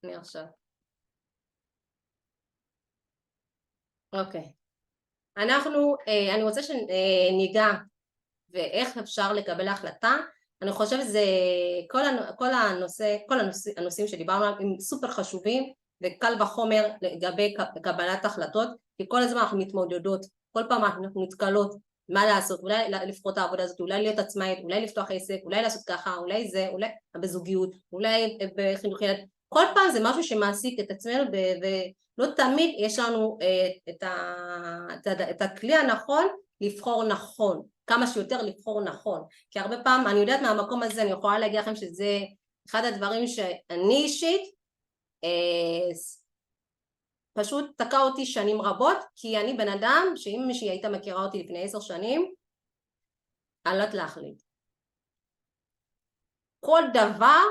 אני עכשיו. אוקיי. אני רוצה שניגע ואיך אפשר לקבל החלטה. אני חושבת שזה כל הנושאים שדיברנו עליהם הם סופר חשובים, וקל וחומר לגבי קבלת החלטות, כי כל הזמן אנחנו מתמודדות, כל פעם אנחנו נתקלות מה לעשות, אולי לבחור את העבודה הזאת, אולי להיות עצמאית, אולי לפתוח עסק, אולי לעשות ככה, אולי זה, אולי בזוגיות, אולי בחינוך ילד, כל פעם זה משהו שמעסיק את עצמנו, ולא תמיד יש לנו את הכלי הנכון לבחור נכון, כמה שיותר לבחור נכון, כי הרבה פעם אני יודעת מהמקום הזה, אני יכולה להגיד לכם שזה אחד הדברים שאני אישית פשוט תקע אותי שנים רבות, כי אני בן אדם שאם מישהי הייתה מכירה אותי לפני 10 שנים, אני לא יודעת להחליט כל דבר